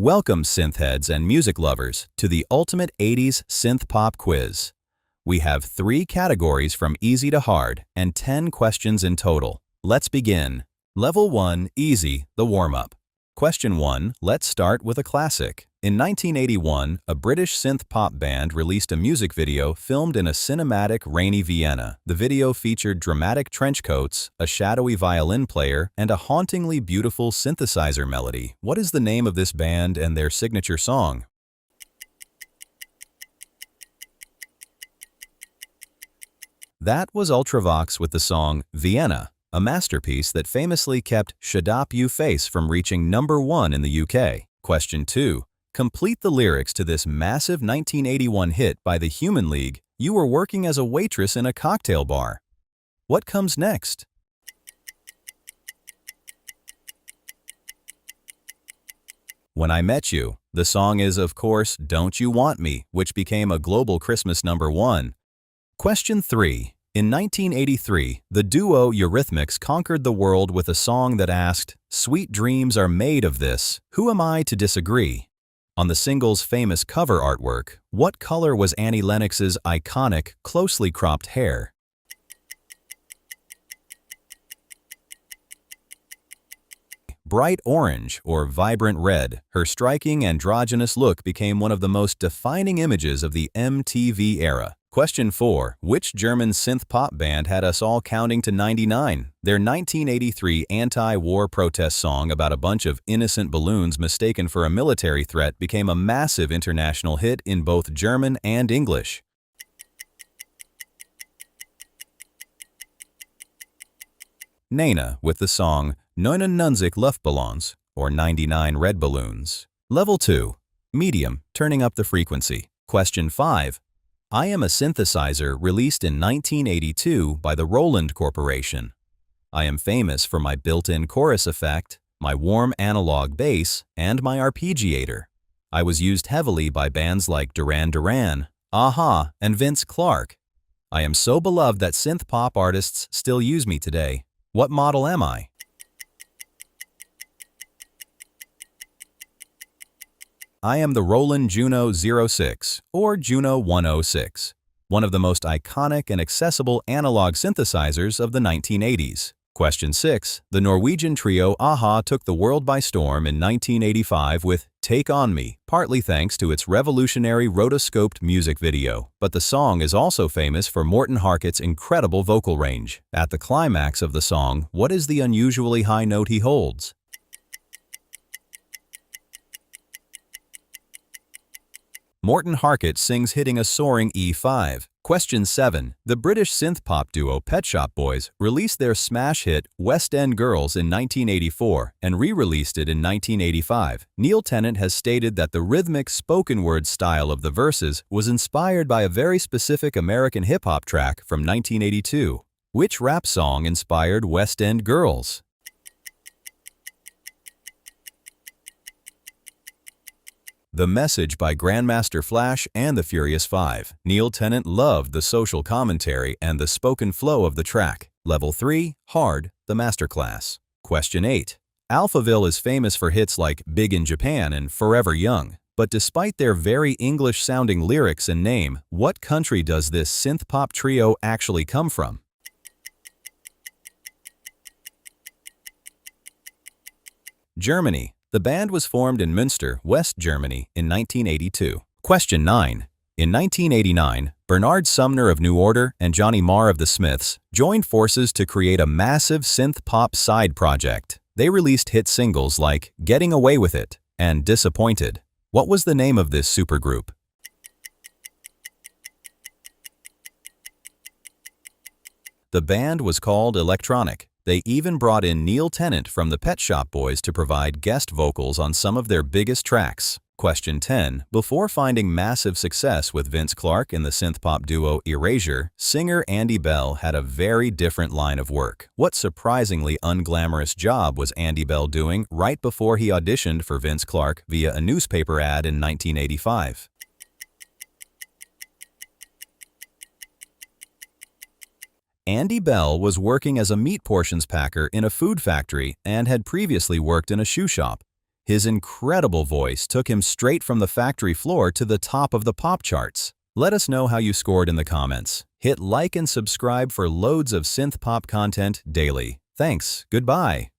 Welcome, synthheads and music lovers, to the ultimate 80s synth-pop quiz. We have 3 categories from easy to hard and 10 questions in total. Let's begin. Level 1, easy, the warm-up. Question 1, let's start with a classic. In 1981, a British synth-pop band released a music video filmed in a cinematic, rainy Vienna. The video featured dramatic trench coats, a shadowy violin player, and a hauntingly beautiful synthesizer melody. What is the name of this band and their signature song? That was Ultravox with the song Vienna, a masterpiece that famously kept Shut Up You Face from reaching #1 in the UK. Question 2. Complete the lyrics to this massive 1981 hit by the Human League. You were working as a waitress in a cocktail bar. What comes next? When I Met You. The song is, of course, Don't You Want Me, which became a global Christmas #1. Question 3. In 1983, the duo Eurythmics conquered the world with a song that asked, "Sweet dreams are made of this. Who am I to disagree?" On the single's famous cover artwork, what color was Annie Lennox's iconic, closely cropped hair? Bright orange or vibrant red, her striking androgynous look became one of the most defining images of the MTV era. Question 4. Which German synth-pop band had us all counting to 99? Their 1983 anti-war protest song about a bunch of innocent balloons mistaken for a military threat became a massive international hit in both German and English. Nena with the song 99 Luftballons, or 99 Red Balloons. Level 2. Medium, turning up the frequency. Question 5. I Am a Synthesizer, released in 1982 by the Roland Corporation. I am famous for my built-in chorus effect, my warm analog bass, and my arpeggiator. I was used heavily by bands like Duran Duran, Aha, and Vince Clarke. I am so beloved that synth-pop artists still use me today. What model am I? I am the Roland Juno 06, or Juno 106, one of the most iconic and accessible analog synthesizers of the 1980s. Question 6. The Norwegian trio Aha took the world by storm in 1985 with Take On Me, partly thanks to its revolutionary rotoscoped music video. But the song is also famous for Morten Harket's incredible vocal range. At the climax of the song, what is the unusually high note he holds? Morten Harket sings hitting a soaring E5. Question 7. The British synth-pop duo Pet Shop Boys released their smash hit West End Girls in 1984 and re-released it in 1985. Neil Tennant has stated that the rhythmic spoken word style of the verses was inspired by a very specific American hip-hop track from 1982. Which rap song inspired West End Girls? The Message by Grandmaster Flash and the Furious Five. Neil Tennant loved the social commentary and the spoken flow of the track. Level 3, Hard, the Masterclass. Question 8. Alphaville is famous for hits like Big in Japan and Forever Young. But despite their very English-sounding lyrics and name, what country does this synth-pop trio actually come from? Germany. The band was formed in Münster, West Germany, in 1982. Question 9. In 1989, Bernard Sumner of New Order and Johnny Marr of the Smiths joined forces to create a massive synth-pop side project. They released hit singles like Getting Away With It and Disappointed. What was the name of this supergroup? The band was called Electronic. They even brought in Neil Tennant from the Pet Shop Boys to provide guest vocals on some of their biggest tracks. Question 10. Before finding massive success with Vince Clarke in the synth-pop duo Erasure, singer Andy Bell had a very different line of work. What surprisingly unglamorous job was Andy Bell doing right before he auditioned for Vince Clarke via a newspaper ad in 1985? Andy Bell was working as a meat portions packer in a food factory and had previously worked in a shoe shop. His incredible voice took him straight from the factory floor to the top of the pop charts. Let us know how you scored in the comments. Hit like and subscribe for loads of synth pop content daily. Thanks. Goodbye.